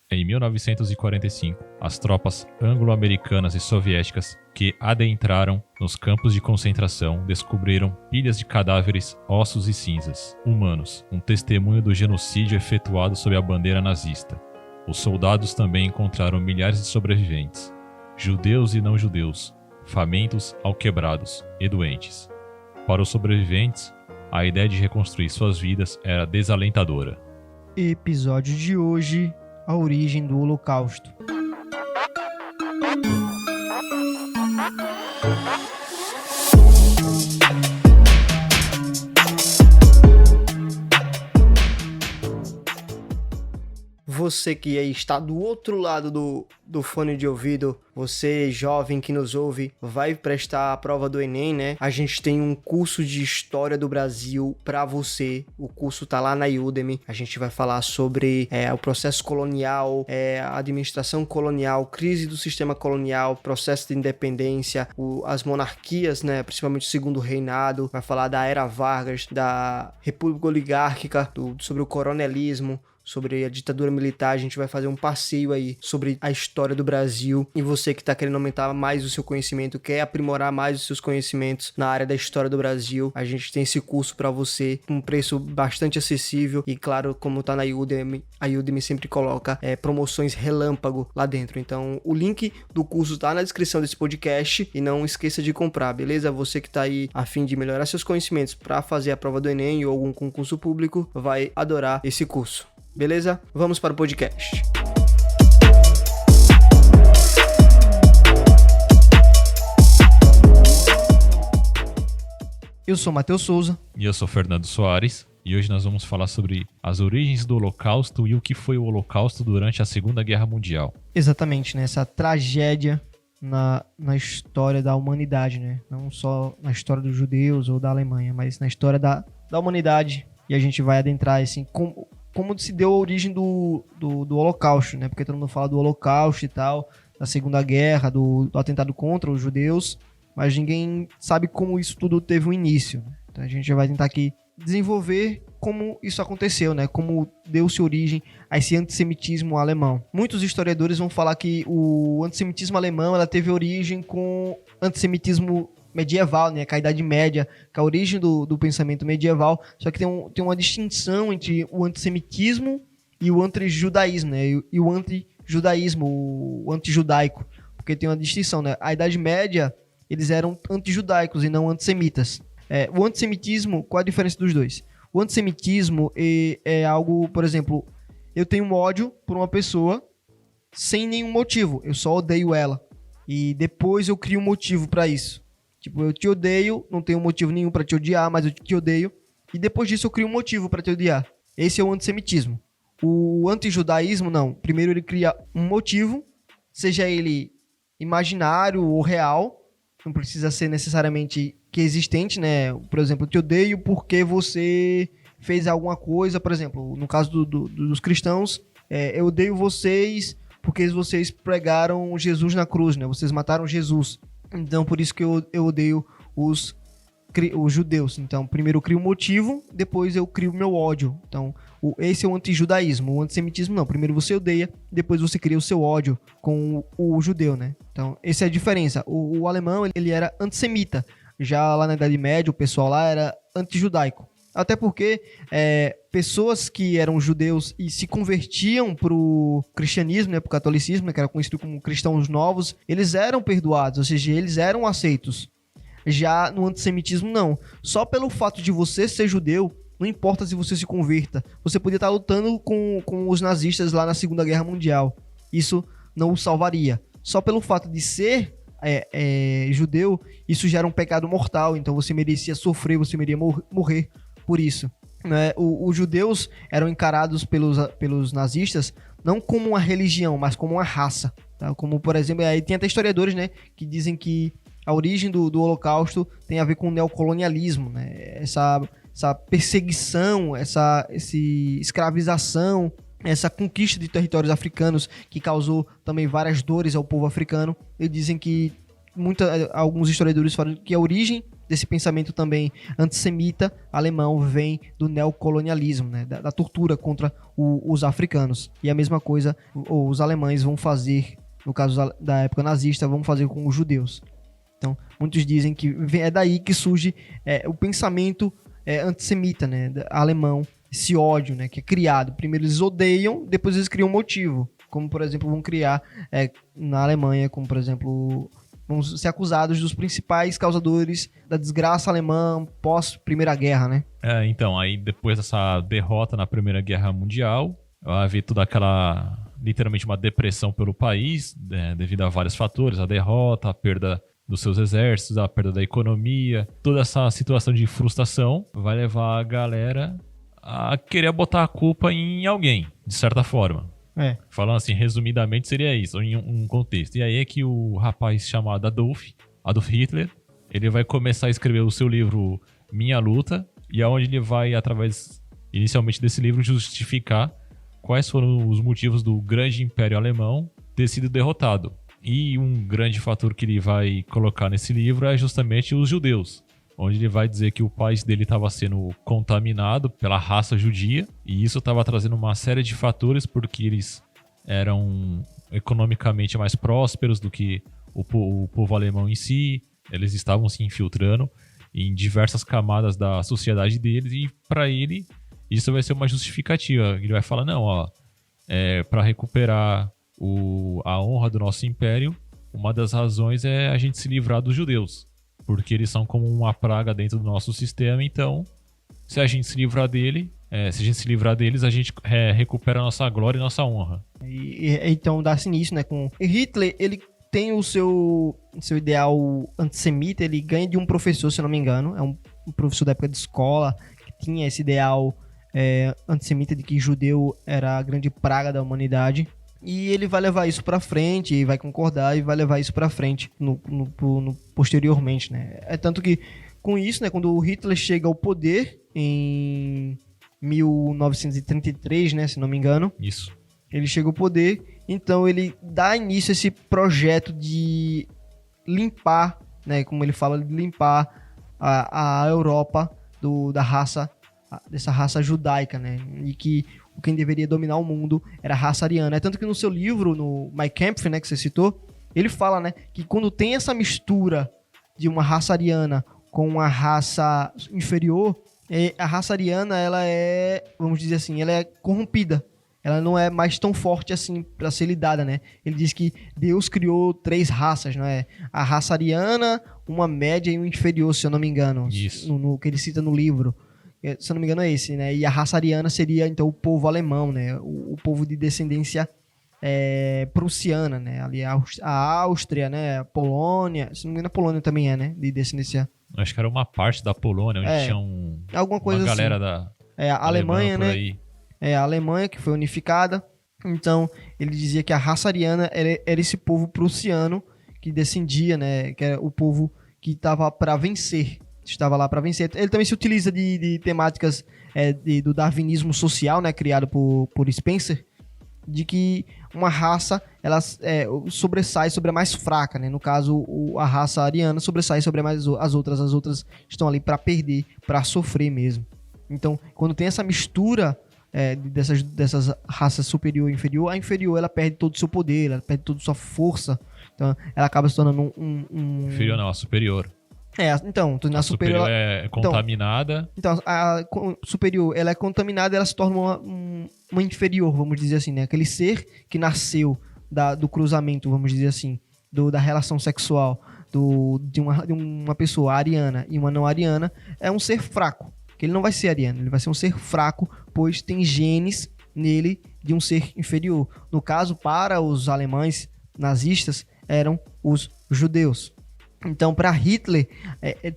Em 1945, as tropas anglo-americanas e soviéticas que adentraram nos campos de concentração descobriram pilhas de cadáveres, ossos e cinzas humanos, um testemunho do genocídio efetuado sob a bandeira nazista. Os soldados também encontraram milhares de sobreviventes, judeus e não judeus, famintos, alquebrados e doentes. Para os sobreviventes, a ideia de reconstruir suas vidas era desalentadora. Episódio de hoje: a origem do Holocausto. Você que está do outro lado do fone de ouvido, você jovem que nos ouve, vai prestar a prova do Enem, né? A gente tem um curso de História do Brasil para você. O curso tá lá na Udemy. A gente vai falar sobre o processo colonial, a administração colonial, crise do sistema colonial, processo de independência, as monarquias, né? Principalmente o Segundo Reinado. Vai falar da Era Vargas, da República Oligárquica, sobre o coronelismo, sobre a ditadura militar. A gente vai fazer um passeio aí sobre a história do Brasil. E você que está querendo aumentar mais o seu conhecimento, quer aprimorar mais os seus conhecimentos na área da história do Brasil, a gente tem esse curso para você com um preço bastante acessível. E claro, como tá na Udemy, a Udemy sempre coloca promoções relâmpago lá dentro. Então o link do curso tá na descrição desse podcast e não esqueça de comprar, beleza? Você que tá aí a fim de melhorar seus conhecimentos para fazer a prova do Enem ou algum concurso público, vai adorar esse curso. Beleza? Vamos para o podcast. Eu sou Matheus Souza. E eu sou Fernando Soares. E hoje nós vamos falar sobre as origens do Holocausto e o que foi o Holocausto durante a Segunda Guerra Mundial. Exatamente, né? Essa tragédia na história da humanidade, né? Não só na história dos judeus ou da Alemanha, mas na história da humanidade. E a gente vai adentrar assim, como se deu a origem do Holocausto, né? Porque todo mundo fala do Holocausto e tal, da Segunda Guerra, do atentado contra os judeus, mas ninguém sabe como isso tudo teve um início. Então a gente já vai tentar aqui desenvolver como isso aconteceu, né? Como deu-se origem a esse antissemitismo alemão. Muitos historiadores vão falar que o antissemitismo alemão ela teve origem com antissemitismo medieval, né, com a Idade Média, com a origem do pensamento medieval, só que tem uma distinção entre o antissemitismo e o antijudaísmo, né, e o antijudaísmo, o antijudaico, porque tem uma distinção, né, a Idade Média, eles eram antijudaicos e não antissemitas. O antissemitismo, qual a diferença dos dois? O antissemitismo é algo, por exemplo, eu tenho um ódio por uma pessoa sem nenhum motivo, eu só odeio ela, e depois eu crio um motivo para isso. Tipo, eu te odeio, não tenho motivo nenhum pra te odiar, mas eu te odeio. E depois disso eu crio um motivo pra te odiar. Esse é o antissemitismo. O antijudaísmo, não. Primeiro ele cria um motivo, seja ele imaginário ou real. Não precisa ser necessariamente que existente, né? Por exemplo, eu te odeio porque você fez alguma coisa. Por exemplo, no caso dos cristãos, eu odeio vocês porque vocês pregaram Jesus na cruz, né? Vocês mataram Jesus. Então, por isso que eu odeio os judeus. Então, primeiro eu crio um motivo, depois eu crio o meu ódio. Então, esse é o antijudaísmo. O antissemitismo não. Primeiro você odeia, depois você cria o seu ódio com o judeu, né? Então, essa é a diferença. O alemão, ele era antissemita. Já lá na Idade Média, o pessoal lá era antijudaico. Até porque pessoas que eram judeus e se convertiam para o cristianismo, né, para o catolicismo, né, que era conhecido como cristãos novos, eles eram perdoados, ou seja, eles eram aceitos. Já no antissemitismo, não. Só pelo fato de você ser judeu, não importa se você se converta, você podia estar lutando com os nazistas lá na Segunda Guerra Mundial. Isso não o salvaria. Só pelo fato de ser judeu, isso já era um pecado mortal, então você merecia sofrer, você merecia morrer por isso, né? Os judeus eram encarados pelos nazistas não como uma religião, mas como uma raça, tá? Como, por exemplo, aí tem até historiadores, né, que dizem que a origem do Holocausto tem a ver com o neocolonialismo, né? Essa perseguição, essa escravização, essa conquista de territórios africanos que causou também várias dores ao povo africano. Eles dizem que alguns historiadores falam que a origem desse pensamento também antissemita alemão vem do neocolonialismo, né? Da tortura contra os africanos. E a mesma coisa os alemães vão fazer, no caso da época nazista, vão fazer com os judeus. Então, muitos dizem que é daí que surge o pensamento antissemita, né? Alemão, esse ódio, né? Que é criado. Primeiro eles odeiam, depois eles criam um motivo. Como, por exemplo, vão criar na Alemanha, como, por exemplo, vão ser acusados dos principais causadores da desgraça alemã pós-Primeira Guerra, né? Então, aí depois dessa derrota na Primeira Guerra Mundial, vai haver toda aquela, literalmente uma depressão pelo país, devido a vários fatores, a derrota, a perda dos seus exércitos, a perda da economia. Toda essa situação de frustração vai levar a galera a querer botar a culpa em alguém, de certa forma. Falando assim, resumidamente, seria isso, em um contexto. E aí é que o rapaz chamado Adolf Hitler, ele vai começar a escrever o seu livro Minha Luta, e aonde ele vai, através, inicialmente desse livro, justificar quais foram os motivos do grande império alemão ter sido derrotado. E um grande fator que ele vai colocar nesse livro é justamente os judeus, onde ele vai dizer que o país dele estava sendo contaminado pela raça judia, e isso estava trazendo uma série de fatores, porque eles eram economicamente mais prósperos do que o povo alemão em si. Eles estavam se infiltrando em diversas camadas da sociedade deles, e para ele isso vai ser uma justificativa. Ele vai falar, não, para recuperar a honra do nosso império, uma das razões é a gente se livrar dos judeus, porque eles são como uma praga dentro do nosso sistema. Então, se a gente se livrar deles, a gente recupera a nossa glória e nossa honra. Então, dá-se nisso, né? Com Hitler, ele tem o seu ideal antissemita, ele ganha de um professor, se eu não me engano, é um professor da época de escola, que tinha esse ideal antissemita de que judeu era a grande praga da humanidade. E ele vai levar isso pra frente, e vai concordar, e vai levar isso pra frente posteriormente, né? É tanto que, com isso, né, quando o Hitler chega ao poder, em 1933, né, se não me engano. Isso. Ele chega ao poder, então ele dá início a esse projeto de limpar, né, como ele fala, de limpar a Europa dessa raça judaica, né, e que quem deveria dominar o mundo era a raça ariana. É tanto que no seu livro, no Mein Kampf, né, que você citou, ele fala, né, que quando tem essa mistura de uma raça ariana com uma raça inferior, a raça ariana, ela é, vamos dizer assim, ela é corrompida. Ela não é mais tão forte assim para ser lidada, né? Ele diz que Deus criou 3 raças, não é? A raça ariana, uma média e um inferior, se eu não me engano. Isso. No que ele cita no livro. Se eu não me engano é esse, né? E a raça ariana seria, então, o povo alemão, né? O povo de descendência prussiana, né? Ali a Áustria, né? A Polônia. Se não me engano, a Polônia também é, né? De descendência... Acho que era uma parte da Polônia, onde tinha alguma coisa uma galera assim. da A Alemanha, né? Aí. A Alemanha, que foi unificada. Então, ele dizia que a raça ariana era esse povo prussiano que descendia, né? Que era o povo que estava para vencer. Estava lá para vencer. Ele também se utiliza de temáticas do darwinismo social, né? Criado por Spencer, de que uma raça ela sobressai sobre a mais fraca, né? No caso, a raça ariana sobressai sobre as outras estão ali para perder, para sofrer mesmo. Então, quando tem essa mistura dessas raças superior e inferior, a inferior ela perde todo o seu poder, ela perde toda a sua força, então ela acaba se tornando Inferior não, a superior. Então, a superior é contaminada. Então, a superior, ela é contaminada, ela se torna uma inferior, vamos dizer assim, né? Aquele ser que nasceu do cruzamento, vamos dizer assim, da relação sexual de uma pessoa ariana e uma não ariana, é um ser fraco, que ele não vai ser ariano, ele vai ser um ser fraco, pois tem genes nele de um ser inferior. No caso, para os alemães nazistas, eram os judeus. Então, para Hitler,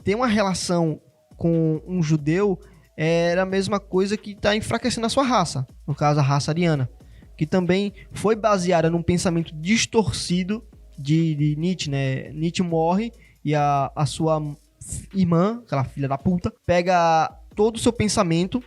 ter uma relação com um judeu era a mesma coisa que está enfraquecendo a sua raça, no caso a raça ariana, que também foi baseada num pensamento distorcido de Nietzsche, né? Nietzsche morre e a sua irmã, aquela filha da puta, pega todo o seu pensamento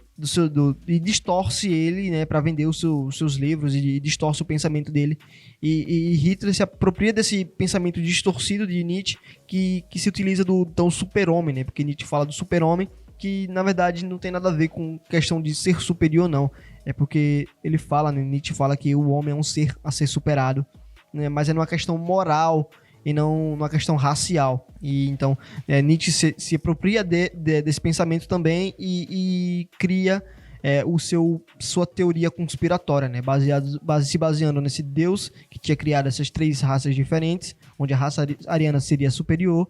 e distorce ele, né, para vender os seus livros e distorce o pensamento dele. E Hitler se apropria desse pensamento distorcido de Nietzsche que se utiliza do super-homem, né? Porque Nietzsche fala do super-homem, que na verdade não tem nada a ver com questão de ser superior, não. É porque ele fala, né, Nietzsche fala que o homem é um ser a ser superado, né, mas é numa questão moral e não numa questão racial. E então Nietzsche se apropria desse pensamento também e cria sua teoria conspiratória, né, se baseando nesse Deus que tinha criado essas 3 raças diferentes, onde a raça ariana seria superior,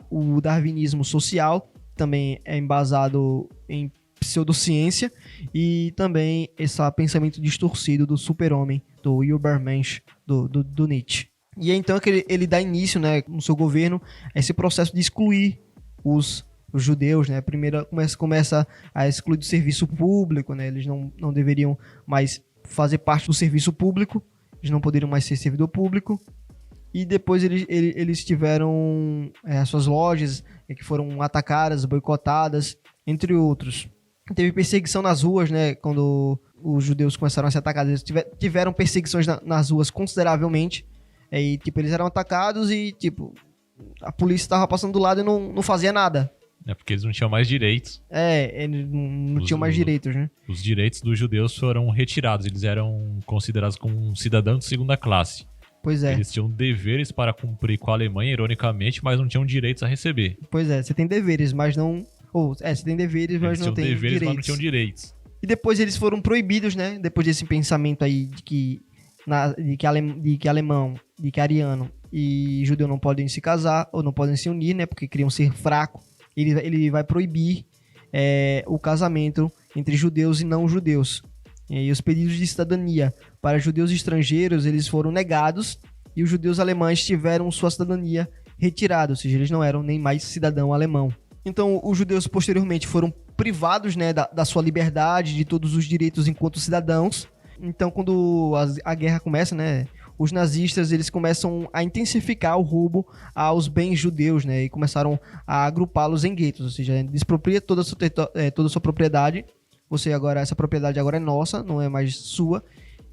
o darwinismo social também é embasado em pseudociência, e também esse pensamento distorcido do super-homem, do Übermensch, do Nietzsche. E é então que ele dá início, né, no seu governo, a esse processo de excluir os judeus, né? Primeiro começa a excluir do serviço público, né? Eles não deveriam mais fazer parte do serviço público, eles não poderiam mais ser servidor público. E depois eles tiveram as suas lojas que foram atacadas, boicotadas, entre outros. Teve perseguição nas ruas, né? Quando os judeus começaram a ser atacados, eles tiveram perseguições nas ruas consideravelmente. E, eles eram atacados e, a polícia estava passando do lado e não fazia nada. É porque eles não tinham mais direitos. Eles não tinham mais direitos, né? Os direitos dos judeus foram retirados. Eles eram considerados como um cidadão de segunda classe. Pois é. Eles tinham deveres para cumprir com a Alemanha, ironicamente, mas não tinham direitos a receber. Pois é, você tem deveres, mas não... você tem deveres, mas não tem direitos. Mas não tinham direitos. E depois eles foram proibidos, né? Depois desse pensamento aí de que ariano e judeu não podem se casar ou não podem se unir, né? Porque queriam ser fracos. Ele vai proibir o casamento entre judeus e não judeus. E os pedidos de cidadania para judeus estrangeiros, eles foram negados, e os judeus alemães tiveram sua cidadania retirada, ou seja, eles não eram nem mais cidadão alemão. Então, os judeus posteriormente foram privados, né, da sua liberdade, de todos os direitos enquanto cidadãos. Então, quando a guerra começa, né, os nazistas eles começam a intensificar o roubo aos bens judeus, né, e começaram a agrupá-los em guetos, ou seja, despropria toda a sua propriedade. Essa propriedade agora é nossa, não é mais sua,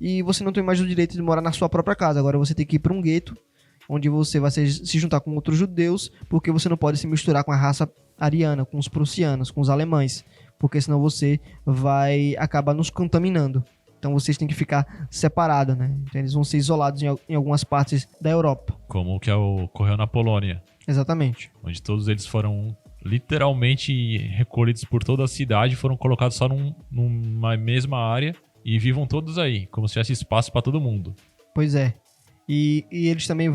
e você não tem mais o direito de morar na sua própria casa. Agora você tem que ir para um gueto, onde você vai se juntar com outros judeus, porque você não pode se misturar com a raça ariana, com os prussianos, com os alemães, porque senão você vai acabar nos contaminando. Então vocês têm que ficar separados, né? Então eles vão ser isolados em algumas partes da Europa. Como o que ocorreu na Polônia. Exatamente. Onde todos eles foram literalmente recolhidos por toda a cidade, foram colocados só numa mesma área e vivam todos aí, como se tivesse espaço para todo mundo. Pois é. E eles também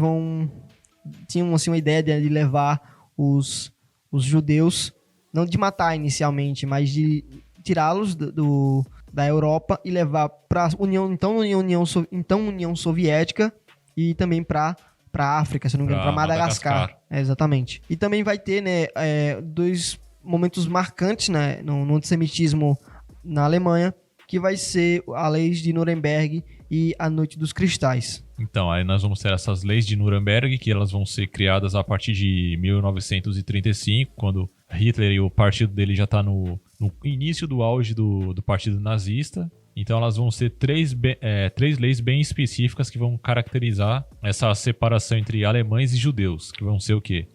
tinham assim, uma ideia de levar os judeus, não de matar inicialmente, mas de tirá-los da Europa e levar para a União Soviética e também para África, se não me engano, para Madagascar. Exatamente. E também vai ter, né, 2 momentos marcantes, né, no antissemitismo na Alemanha, que vai ser a lei de Nuremberg e a Noite dos Cristais. Então, aí nós vamos ter essas leis de Nuremberg, que elas vão ser criadas a partir de 1935, quando Hitler e o partido dele já está no início do auge do partido nazista. Então elas vão ser 3 leis bem específicas que vão caracterizar essa separação entre alemães e judeus, que vão ser o quê?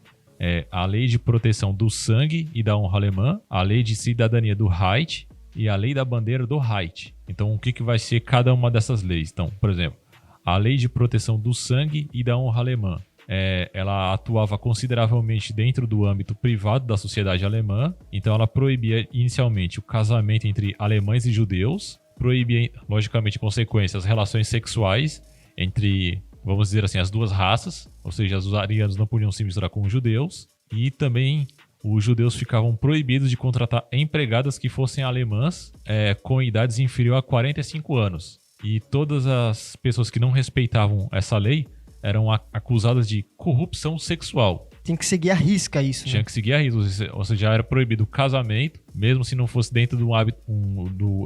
A lei de proteção do sangue e da honra alemã, a lei de cidadania do Reich e a lei da bandeira do Reich. Então o que vai ser cada uma dessas leis? Então, por exemplo, a lei de proteção do sangue e da honra alemã. Ela atuava consideravelmente dentro do âmbito privado da sociedade alemã, então ela proibia inicialmente o casamento entre alemães e judeus, proibia, logicamente, em consequência, as relações sexuais entre, vamos dizer assim, as 2 raças, ou seja, os arianos não podiam se misturar com os judeus, e também os judeus ficavam proibidos de contratar empregadas que fossem alemãs com idades inferior a 45 anos. E todas as pessoas que não respeitavam essa lei eram acusadas de corrupção sexual. Tem que seguir à risca isso, Tinha que seguir a risca, ou seja, já era proibido o casamento, mesmo se não fosse dentro do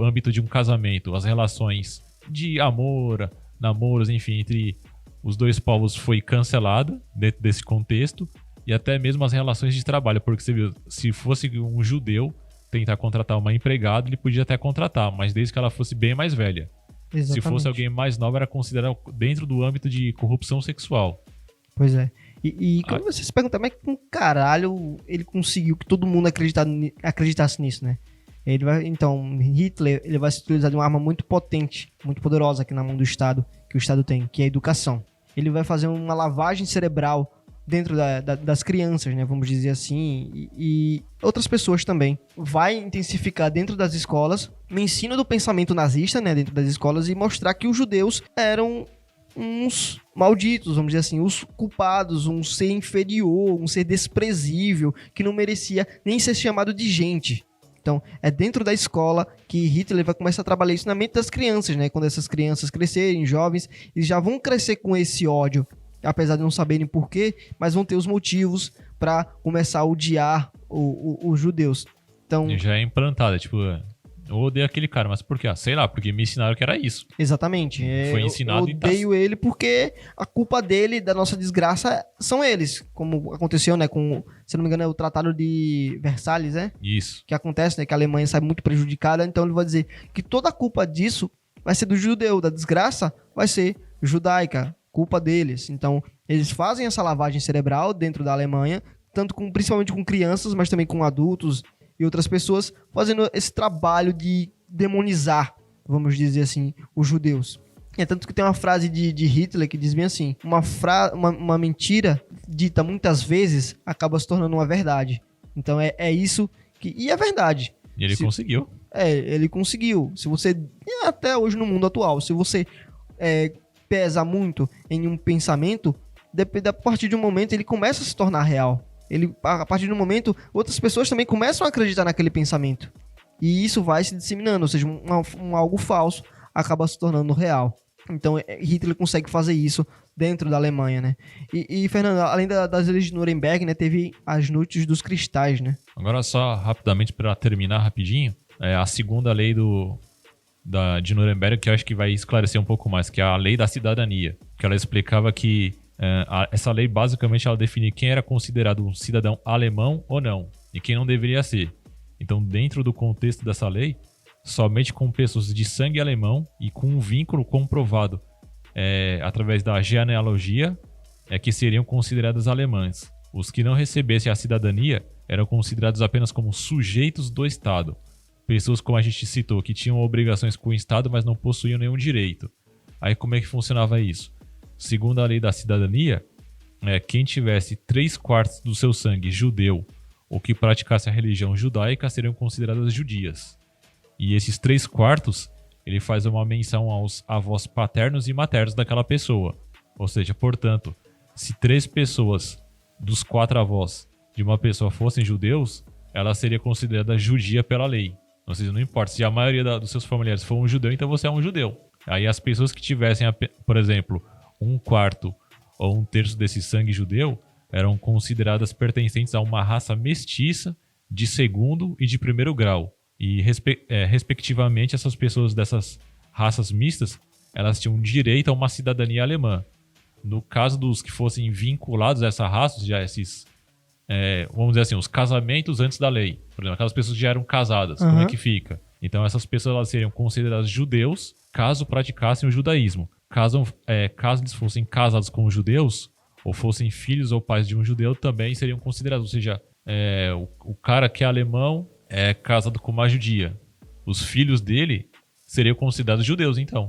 âmbito de um casamento. As relações de amor, namoros, enfim, entre os 2 povos foi cancelada dentro desse contexto, e até mesmo as relações de trabalho, porque você viu, se fosse um judeu tentar contratar uma empregada, ele podia até contratar, mas desde que ela fosse bem mais velha. Exatamente. Se fosse alguém mais nova, era considerado dentro do âmbito de corrupção sexual. Pois é. E quando você se pergunta, mas com caralho ele conseguiu que todo mundo acreditasse nisso, né? Então, Hitler ele vai se utilizar de uma arma muito potente, muito poderosa aqui na mão do Estado, que o Estado tem, que é a educação. Ele vai fazer uma lavagem cerebral dentro das crianças, né? Vamos dizer assim, e outras pessoas também. Vai intensificar dentro das escolas o ensino do pensamento nazista, né? Dentro das escolas e mostrar que os judeus eram uns malditos, vamos dizer assim, os culpados, um ser inferior, um ser desprezível, que não merecia nem ser chamado de gente. Então, é dentro da escola que Hitler vai começar a trabalhar isso na mente das crianças, né? Quando essas crianças crescerem, jovens, eles já vão crescer com esse ódio, apesar de não saberem porquê, mas vão ter os motivos para começar a odiar os judeus. Então, E já é implantada, tipo, eu odeio aquele cara, mas por quê? Sei lá, porque me ensinaram que era isso. exatamente. Foi ensinado eu e tá- odeio ele porque a culpa dele, da nossa desgraça, são eles. Como aconteceu, né, com, se não me engano, é o Tratado de Versalhes, né? Isso. Que acontece, né, que a Alemanha sai muito prejudicada, então ele vai dizer que toda a culpa disso vai ser do judeu, da desgraça vai ser judaica, culpa deles. Então, eles fazem essa lavagem cerebral dentro da Alemanha, principalmente com crianças, mas também com adultos e outras pessoas, fazendo esse trabalho de demonizar, vamos dizer assim, os judeus. É tanto que tem uma frase de Hitler que diz bem assim, uma mentira dita muitas vezes acaba se tornando uma verdade. Então é isso que... E é verdade. E ele conseguiu. Ele conseguiu. Se você... Até hoje no mundo atual, se você pesa muito em um pensamento, a partir de um momento ele começa a se tornar real. A partir de um momento, outras pessoas também começam a acreditar naquele pensamento. E isso vai se disseminando, ou seja, algo falso acaba se tornando real. Então, Hitler consegue fazer isso dentro da Alemanha, né? E Fernando, além das leis de Nuremberg, né, teve as noites dos cristais, né? Agora só rapidamente para terminar rapidinho, a segunda lei de Nuremberg, que eu acho que vai esclarecer um pouco mais, que é a lei da cidadania, que ela explicava que essa lei basicamente ela define quem era considerado um cidadão alemão ou não, e quem não deveria ser. Então, dentro do contexto dessa lei, somente com pessoas de sangue alemão e com um vínculo comprovado através da genealogia que seriam consideradas alemãs. Os que não recebessem a cidadania eram considerados apenas como sujeitos do Estado. Pessoas, como a gente citou, que tinham obrigações com o Estado, mas não possuíam nenhum direito. Aí como é que funcionava isso? Segundo a lei da cidadania, quem tivesse 3/4 do seu sangue judeu ou que praticasse a religião judaica seriam consideradas judias. E esses 3/4, ele faz uma menção aos avós paternos e maternos daquela pessoa. Ou seja, portanto, se 3 pessoas dos 4 avós de uma pessoa fossem judeus, ela seria considerada judia pela lei. Ou seja, não importa, se a maioria dos seus familiares for um judeu, então você é um judeu. Aí as pessoas que tivessem, por exemplo, 1/4 ou 1/3 desse sangue judeu eram consideradas pertencentes a uma raça mestiça de segundo e de primeiro grau. E, respectivamente, essas pessoas dessas raças mistas, elas tinham direito a uma cidadania alemã. No caso dos que fossem vinculados a essa raça, já esses, vamos dizer assim, os casamentos antes da lei. Por exemplo, aquelas pessoas que já eram casadas, como é que fica? Então, essas pessoas elas seriam consideradas judeus caso praticassem o judaísmo. Caso eles fossem casados com os judeus, ou fossem filhos ou pais de um judeu, também seriam considerados. Ou seja, o cara que é alemão é casado com uma judia. Os filhos dele seriam considerados judeus, então.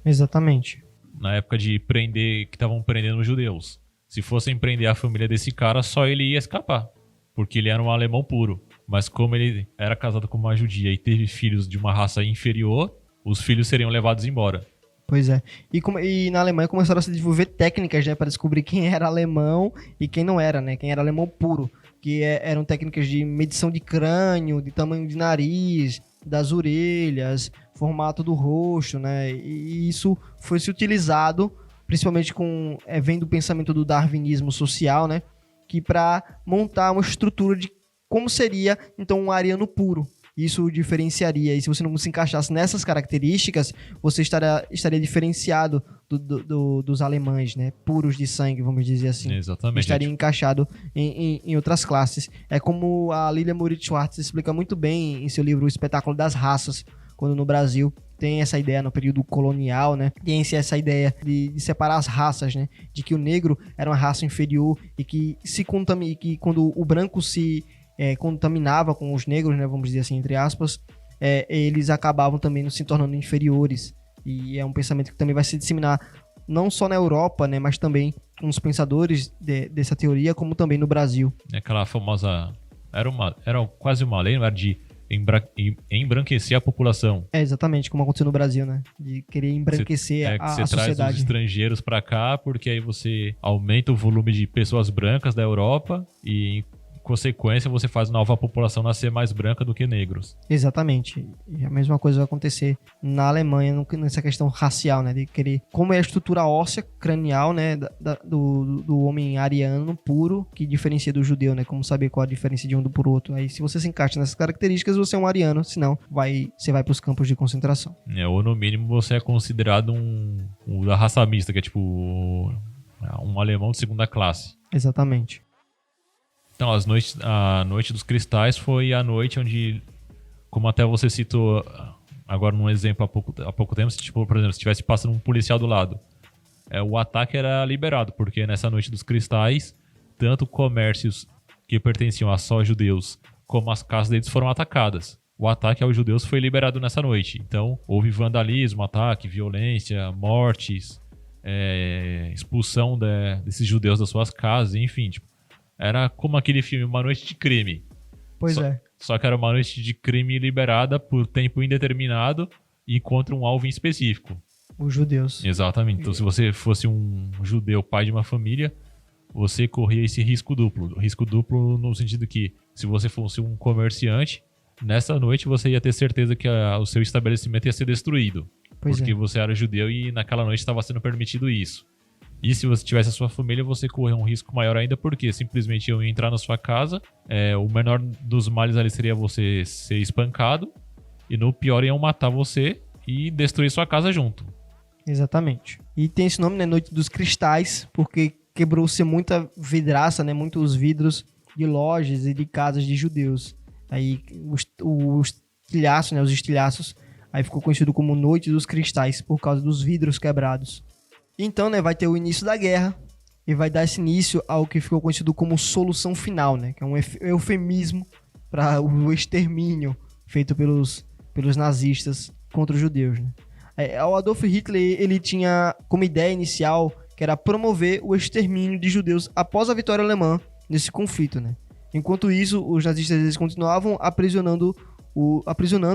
Exatamente. Na época de prender, que estavam prendendo os judeus. Se fossem prender a família desse cara, só ele ia escapar. Porque ele era um alemão puro. Mas como ele era casado com uma judia e teve filhos de uma raça inferior, os filhos seriam levados embora. Pois é. E na Alemanha começaram a se desenvolver técnicas, né, para descobrir quem era alemão e quem não era, né? Quem era alemão puro. Que eram técnicas de medição de crânio, de tamanho de nariz, das orelhas, formato do rosto, né? E isso foi se utilizado, principalmente vem do pensamento do darwinismo social, né? Que para montar uma estrutura de como seria, então, um ariano puro. isso o diferenciaria. E se você não se encaixasse nessas características, você estaria diferenciado dos alemães, né? Puros de sangue, vamos dizer assim. Exatamente. Estaria encaixado em outras classes. É como a Lilia Moritz-Schwartz explica muito bem em seu livro O Espetáculo das Raças, quando no Brasil tem essa ideia no período colonial, né? Tem essa ideia de separar as raças, né? De que o negro era uma raça inferior e que que quando o branco se contaminava com os negros, né? Vamos dizer assim, entre aspas, eles acabavam também se tornando inferiores. E é um pensamento que também vai se disseminar não só na Europa, né? Mas também com os pensadores dessa teoria, como também no Brasil. Aquela famosa... Era quase uma lei, não era de embranquecer a população. Exatamente, como aconteceu no Brasil, né? De querer embranquecer a sociedade. Você traz os estrangeiros pra cá, porque aí você aumenta o volume de pessoas brancas da Europa e, em consequência, você faz a nova população nascer mais branca do que negros. Exatamente. E a mesma coisa vai acontecer na Alemanha, nessa questão racial, né? De querer... Como é a estrutura óssea, cranial, né? Do homem ariano puro, que diferencia do judeu, né? Como saber qual a diferença de um pro outro. Aí, se você se encaixa nessas características, você é um ariano. Senão, você vai pros campos de concentração. Ou, no mínimo, você é considerado da raça mista, que é tipo um alemão de segunda classe. Exatamente. Então, a Noite dos Cristais foi a noite onde, como até você citou agora num exemplo há pouco tempo, tipo, por exemplo, se estivesse passando um policial do lado, o ataque era liberado, porque nessa Noite dos Cristais, tanto comércios que pertenciam a só judeus, como as casas deles foram atacadas. O ataque aos judeus foi liberado nessa noite. Então, houve vandalismo, ataque, violência, mortes, expulsão desses judeus das suas casas, enfim, tipo, era como aquele filme Uma Noite de Crime. Só que era uma noite de crime liberada por tempo indeterminado e contra um alvo em específico. Os judeus. Exatamente. Então, se você fosse um judeu, pai de uma família, você corria esse risco duplo. Risco duplo no sentido que, se você fosse um comerciante, nessa noite você ia ter certeza que o seu estabelecimento ia ser destruído. Porque você era judeu e naquela noite estava sendo permitido isso. E se você tivesse a sua família, você corria um risco maior ainda, porque simplesmente iam entrar na sua casa, o menor dos males ali seria você ser espancado, e no pior iam matar você e destruir sua casa junto. Exatamente. E tem esse nome, né, Noite dos Cristais, porque quebrou-se muita vidraça, né, muitos vidros de lojas e de casas de judeus. Aí os estilhaços, né, os estilhaços, aí ficou conhecido como Noite dos Cristais, por causa dos vidros quebrados. Então, né, vai ter o início da guerra e vai dar esse início ao que ficou conhecido como solução final, né, que é um eufemismo para o extermínio feito pelos nazistas contra os judeus, né. O Adolf Hitler, ele tinha como ideia inicial que era promover o extermínio de judeus após a vitória alemã nesse conflito, né. Enquanto isso, os nazistas eles continuavam aprisionando,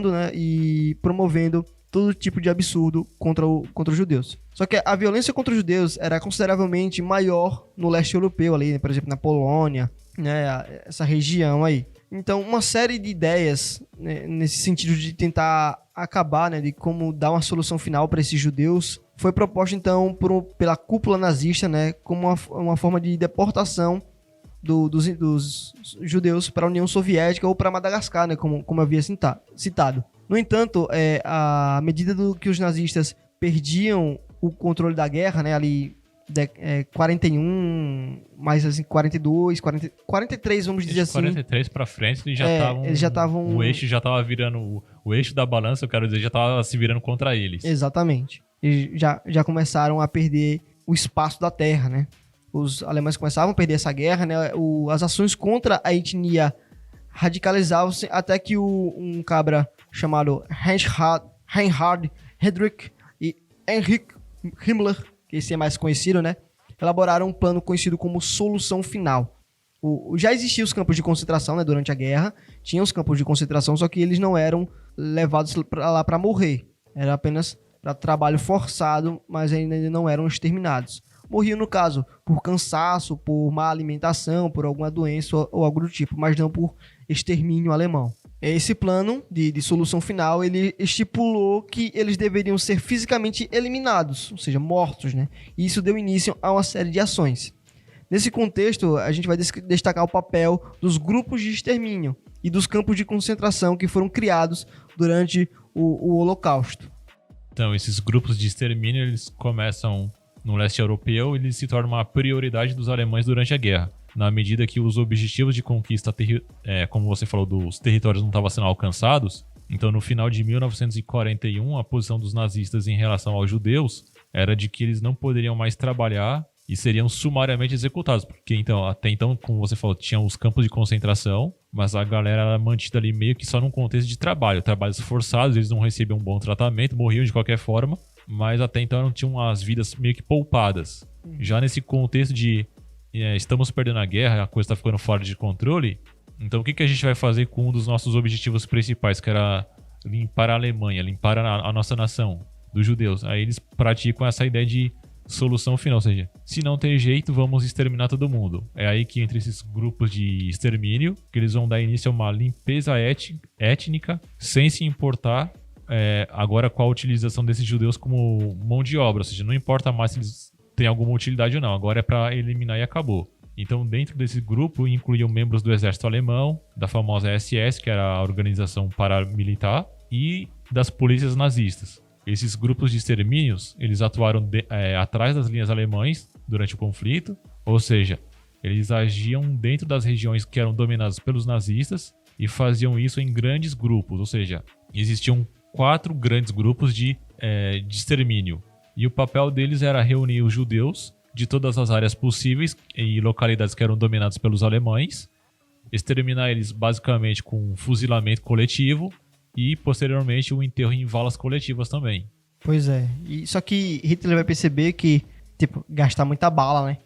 né, e promovendo todo tipo de absurdo contra os judeus. Só que a violência contra os judeus era consideravelmente maior no leste europeu, ali, né? Por exemplo, na Polônia, né? Essa região aí. Então, uma série de ideias, né, nesse sentido de tentar acabar, né, de como dar uma solução final para esses judeus, foi proposta, então, pela cúpula nazista, né, como uma forma de deportação dos judeus para a União Soviética ou para Madagascar, né, como eu havia citado. No entanto, à medida que os nazistas perdiam o controle da guerra, né, ali 41, mais assim 42, 43, vamos dizer assim. 43 para frente, eles já estavam. O eixo já estava virando. O eixo da balança, eu quero dizer, já estava se virando contra eles. Exatamente. Eles já começaram a perder o espaço da terra, né? Os alemães começavam a perder essa guerra, né? As ações contra a etnia radicalizavam-se até que um cabra chamado Reinhard Heydrich e Heinrich Himmler, que esse é mais conhecido, né, elaboraram um plano conhecido como Solução Final. Já existiam os campos de concentração, né, durante a guerra, tinham os campos de concentração, só que eles não eram levados lá para morrer, era apenas para trabalho forçado, mas ainda não eram exterminados. Morriam, no caso, por cansaço, por má alimentação, por alguma doença ou algo do tipo, mas não por extermínio alemão. Esse plano de solução final, ele estipulou que eles deveriam ser fisicamente eliminados, ou seja, mortos, né? E isso deu início a uma série de ações. Nesse contexto, a gente vai destacar o papel dos grupos de extermínio, e dos campos de concentração que foram criados durante o Holocausto. Então, esses grupos de extermínio, eles começam no leste europeu e eles se tornam uma prioridade dos alemães durante a guerra, na medida que os objetivos de conquista, como você falou, dos territórios não estavam sendo alcançados. Então, no final de 1941, a posição dos nazistas em relação aos judeus era de que eles não poderiam mais trabalhar e seriam sumariamente executados. Porque, então, até então, como você falou, tinham os campos de concentração, mas a galera era mantida ali meio que só num contexto de trabalho. Trabalhos forçados, eles não recebiam um bom tratamento, morriam de qualquer forma, mas até então não tinham as vidas meio que poupadas. Já nesse contexto de estamos perdendo a guerra, a coisa está ficando fora de controle, então o que a gente vai fazer com um dos nossos objetivos principais, que era limpar a Alemanha, limpar a nossa nação dos judeus? Aí eles praticam essa ideia de solução final, ou seja, se não tem jeito, vamos exterminar todo mundo. É aí que entra esses grupos de extermínio, que eles vão dar início a uma limpeza étnica, sem se importar agora com a utilização desses judeus como mão de obra, ou seja, não importa mais se eles têm alguma utilidade ou não, agora é para eliminar e acabou. Então, dentro desse grupo, incluíam membros do exército alemão, da famosa SS, que era a organização paramilitar, e das polícias nazistas. Esses grupos de extermínios, eles atuaram atrás das linhas alemãs durante o conflito, ou seja, eles agiam dentro das regiões que eram dominadas pelos nazistas e faziam isso em grandes grupos, ou seja, existiam 4 grandes grupos de extermínio. E o papel deles era reunir os judeus de todas as áreas possíveis e localidades que eram dominadas pelos alemães, exterminar eles basicamente com um fuzilamento coletivo e, posteriormente, o enterro em valas coletivas também. Pois é. Só que Hitler vai perceber que, gastar muita bala, né?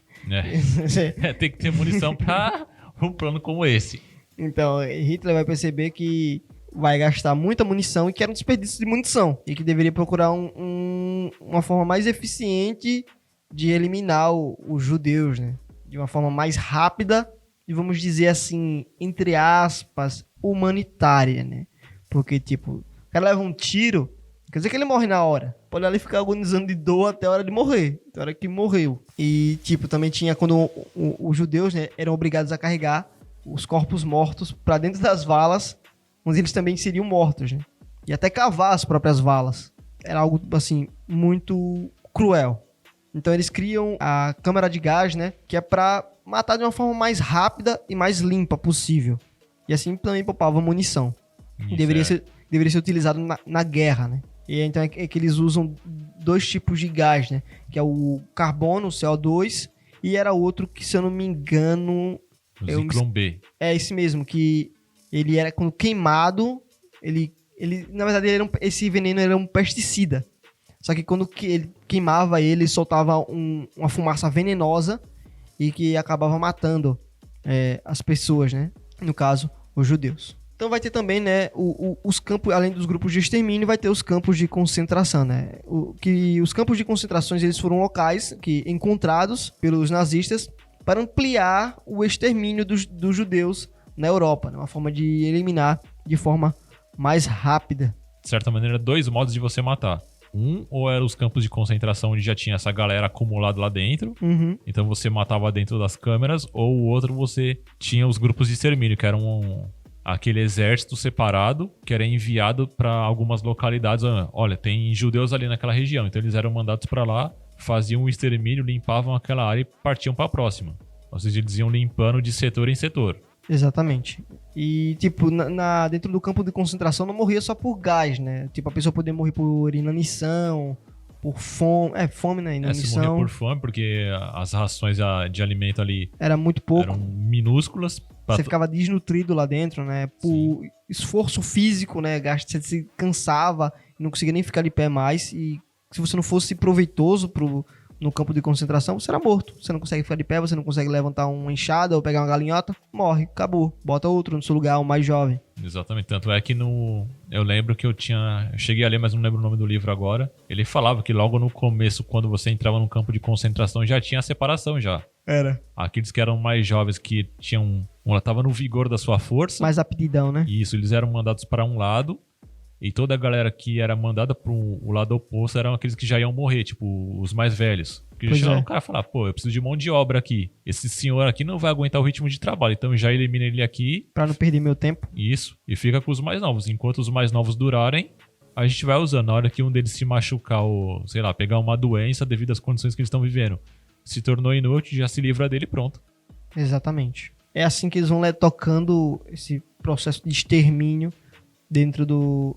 Tem que ter munição para um plano como esse. Então, Hitler vai perceber que vai gastar muita munição e que era um desperdício de munição. E que deveria procurar uma forma mais eficiente de eliminar os judeus, né? De uma forma mais rápida e, vamos dizer assim, entre aspas, humanitária, né? Porque, o cara leva um tiro, quer dizer que ele morre na hora. Pode ali ficar agonizando de dor até a hora de morrer, até a hora que morreu. E, também tinha quando os judeus, né, eram obrigados a carregar os corpos mortos para dentro das valas, onde eles também seriam mortos, né? E até cavar as próprias valas. Era algo, assim, muito cruel. Então eles criam a câmara de gás, né, que é para matar de uma forma mais rápida e mais limpa possível. E assim também poupava munição. Deveria ser utilizado na guerra, né? E então é que eles usam 2 tipos de gás, né? Que é o carbono, o CO2, e era outro que, se eu não me engano... O Zyklon B. É esse mesmo, que ele era, quando queimado, ele na verdade, esse veneno era um pesticida. Só que quando ele queimava ele soltava uma fumaça venenosa e que acabava matando as pessoas, né? No caso, os judeus. Então vai ter também, né, os campos, além dos grupos de extermínio, vai ter os campos de concentração, né? Os campos de concentrações, eles foram locais encontrados pelos nazistas para ampliar o extermínio dos judeus na Europa, né? Uma forma de eliminar de forma mais rápida. De certa maneira, 2 modos de você matar. Ou eram os campos de concentração onde já tinha essa galera acumulada lá dentro, então você matava dentro das câmeras, ou o outro você tinha os grupos de extermínio, que eram aquele exército separado que era enviado para algumas localidades. Olha, tem judeus ali naquela região, então eles eram mandados para lá, faziam o extermínio, limpavam aquela área e partiam para a próxima. Ou seja, eles iam limpando de setor em setor. Exatamente. E, dentro do campo de concentração não morria só por gás, né? A pessoa podia morrer por inanição, por fome. Fome, né? Inanição. Se morria por fome, porque as rações de alimento ali... Era muito pouco. Eram minúsculas. Você ficava desnutrido lá dentro, né? Por esforço físico, né? Você se cansava e não conseguia nem ficar de pé mais. E se você não fosse proveitoso no campo de concentração, você era morto. Você não consegue ficar de pé, você não consegue levantar uma enxada ou pegar uma galinhota, morre, acabou. Bota outro no seu lugar, um mais jovem. Exatamente. Tanto é que eu lembro que eu cheguei a ler, mas não lembro o nome do livro agora. Ele falava que logo no começo, quando você entrava no campo de concentração, já tinha a separação já. Era. Aqueles que eram mais jovens, que estavam no vigor da sua força. Mais aptidão, né? Isso, eles eram mandados para um lado. E toda a galera que era mandada pro lado oposto eram aqueles que já iam morrer, tipo, os mais velhos. Porque Pois já é. o cara falar, pô, eu preciso de mão de obra aqui. Esse senhor aqui não vai aguentar o ritmo de trabalho, então já elimina ele aqui, Pra não perder meu tempo. isso, e fica com os mais novos. Enquanto os mais novos durarem, a gente vai usando. Na hora que um deles se machucar ou, sei lá, pegar uma doença devido às condições que eles estão vivendo, se tornou inútil, já se livra dele e pronto. Exatamente. É assim que eles vão tocando esse processo de extermínio dentro do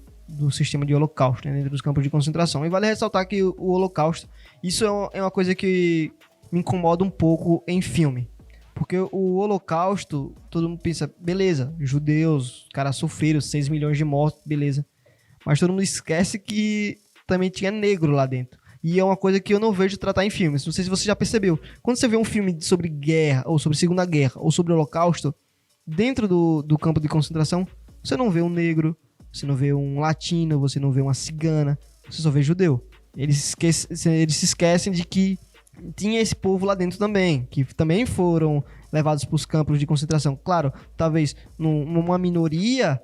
sistema de holocausto, né? Dentro dos campos de concentração. E vale ressaltar que o holocausto, isso é uma coisa que me incomoda um pouco em filme. Porque o holocausto, todo mundo pensa, beleza, judeus, caras sofreram 6 milhões de mortos, beleza. Mas todo mundo esquece que também tinha negro lá dentro. E é uma coisa que eu não vejo tratar em filmes. Não sei se você já percebeu. Quando você vê um filme sobre guerra, ou sobre Segunda Guerra, ou sobre o Holocausto, dentro do campo de concentração, você não vê um negro, você não vê um latino, você não vê uma cigana, você só vê judeu. Eles se esquecem de que tinha esse povo lá dentro também, que também foram levados para os campos de concentração. Claro, talvez numa minoria,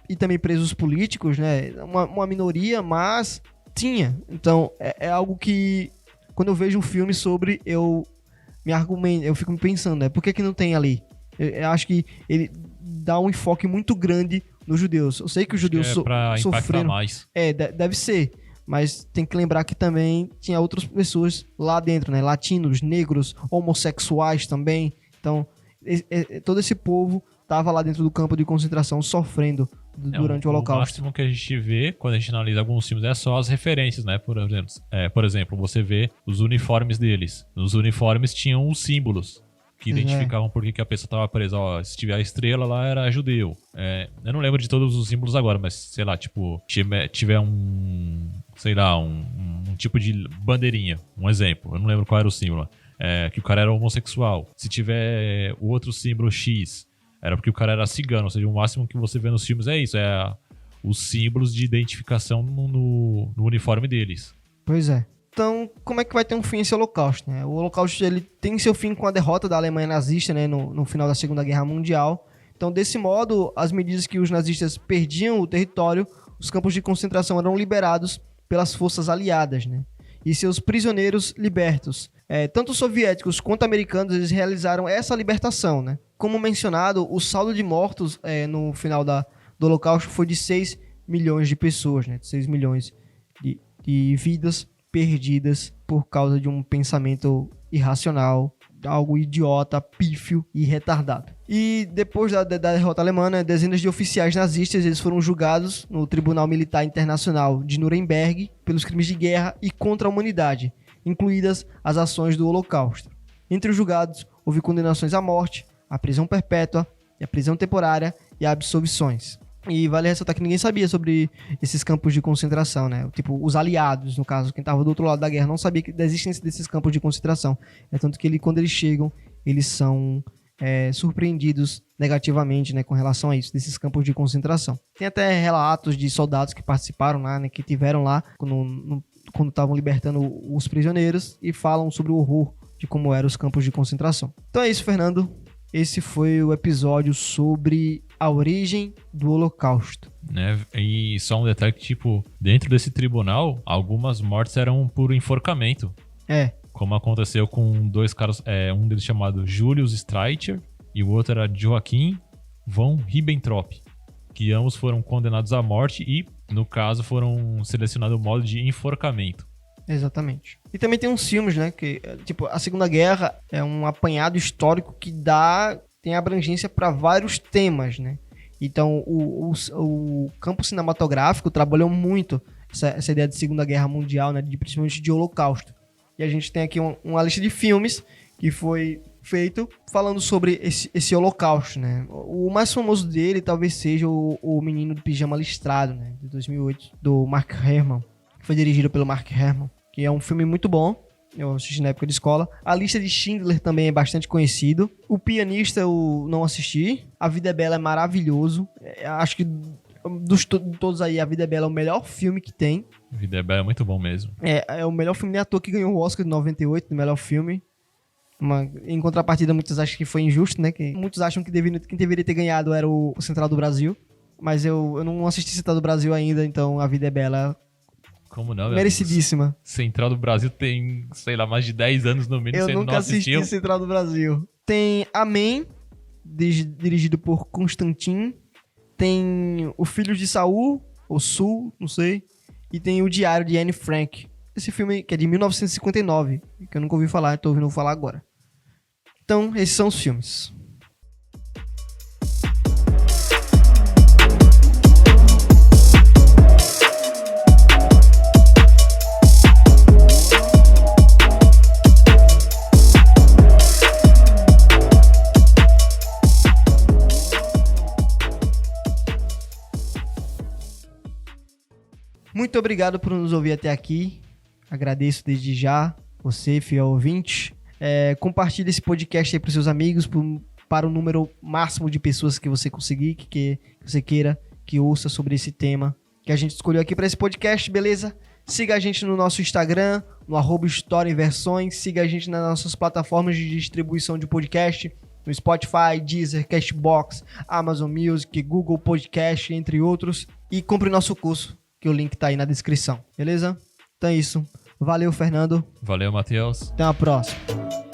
e também presos políticos, né? Uma minoria, mas tinha. Então, é algo que, quando eu vejo um filme sobre, eu fico me pensando, né? Por que não tem ali? Eu acho que ele dá um enfoque muito grande nos judeus. Eu sei que os judeus Pra impactar sofreram. mais. Deve ser. Mas tem que lembrar que também tinha outras pessoas lá dentro, né? Latinos, negros, homossexuais também. Então, todo esse povo estava lá dentro do campo de concentração sofrendo durante o Holocausto. O máximo que a gente vê quando a gente analisa alguns filmes é só as referências, né? Por exemplo, você vê os uniformes deles. Nos uniformes tinham os símbolos que identificavam por que a pessoa estava presa. Ó, se tiver a estrela lá, era judeu. Eu não lembro de todos os símbolos agora, mas sei lá, tipo, tiver um tipo de bandeirinha, um exemplo. Eu não lembro qual era o símbolo. Que o cara era homossexual. Se tiver o outro símbolo X, era porque o cara era cigano. Ou seja, o máximo que você vê nos filmes é isso. Os símbolos de identificação no uniforme deles. Pois é. Então, como é que vai ter um fim esse Holocausto, né? O Holocausto, ele tem seu fim com a derrota da Alemanha nazista, né, no final da Segunda Guerra Mundial. Então, desse modo, as medidas que os nazistas perdiam o território, os campos de concentração eram liberados pelas forças aliadas, né? E seus prisioneiros libertos. Tanto soviéticos quanto americanos, eles realizaram essa libertação, né? Como mencionado, o saldo de mortos no final do Holocausto foi de 6 milhões de pessoas, né? 6 milhões de vidas perdidas por causa de um pensamento irracional, algo idiota, pífio e retardado. E depois da derrota alemã, né, dezenas de oficiais nazistas eles foram julgados no Tribunal Militar Internacional de Nuremberg pelos crimes de guerra e contra a humanidade, incluídas as ações do Holocausto. Entre os julgados, houve condenações à morte, à prisão perpétua, a prisão temporária e a absolvições. E vale ressaltar que ninguém sabia sobre esses campos de concentração, né? Tipo, os aliados, no caso, quem estava do outro lado da guerra, não sabia da existência desses campos de concentração. Tanto que quando eles chegam, eles são surpreendidos negativamente, né, com relação a isso, desses campos de concentração. Tem até relatos de soldados que participaram lá, né, que tiveram lá quando estavam libertando os prisioneiros e falam sobre o horror de como eram os campos de concentração. Então é isso, Fernando. Esse foi o episódio sobre a origem do Holocausto. Né? E só um detalhe que, tipo, dentro desse tribunal, algumas mortes eram por enforcamento. Como aconteceu com dois caras, um deles chamado Julius Streicher e o outro era Joachim von Ribbentrop, que ambos foram condenados à morte e, no caso, foram selecionados o modo de enforcamento. Exatamente. E também tem uns filmes, né, que, tipo, a Segunda Guerra é um apanhado histórico que tem abrangência para vários temas, né? Então, o campo cinematográfico trabalhou muito essa ideia de Segunda Guerra Mundial, né, principalmente de Holocausto. E a gente tem aqui uma lista de filmes que foi feito falando sobre esse Holocausto, né? O mais famoso dele talvez seja o Menino do Pijama Listrado, né, de 2008, do Mark Herman, que foi dirigido pelo Mark Herman, que é um filme muito bom. Eu assisti na época de escola. A Lista de Schindler também é bastante conhecido. O Pianista eu não assisti. A Vida é Bela é maravilhoso. Acho que de todos aí, A Vida é Bela é o melhor filme que tem. A Vida é Bela é muito bom mesmo. É o melhor filme, nem à toa que ganhou o Oscar de 98, do melhor filme. Em contrapartida, muitos acham que foi injusto, né? Que muitos acham que quem deveria ter ganhado era o Central do Brasil. Mas eu não assisti Central do Brasil ainda, então A Vida é Bela. Como não, meu Merecidíssima. amigo? Central do Brasil tem, sei lá, mais de 10 anos no mínimo. Eu Você nunca não assisti assistiu? Central do Brasil. Tem Amém, dirigido por Constantin. Tem O Filhos de Saul, ou Sul, não sei. E tem O Diário de Anne Frank. Esse filme que é de 1959, que eu nunca ouvi falar, tô ouvindo falar agora. Então, esses são os filmes. Muito obrigado por nos ouvir até aqui. Agradeço desde já você, fiel ouvinte. Compartilhe esse podcast aí para os seus amigos, para o número máximo de pessoas que você conseguir, que você queira que ouça sobre esse tema que a gente escolheu aqui para esse podcast, beleza? Siga a gente no nosso Instagram, no @HistóriaEmVersões. Siga a gente nas nossas plataformas de distribuição de podcast, no Spotify, Deezer, Castbox, Amazon Music, Google Podcast, entre outros. E compre o nosso curso, que o link tá aí na descrição, beleza? Então é isso. Valeu, Fernando. Valeu, Matheus. Até a próxima.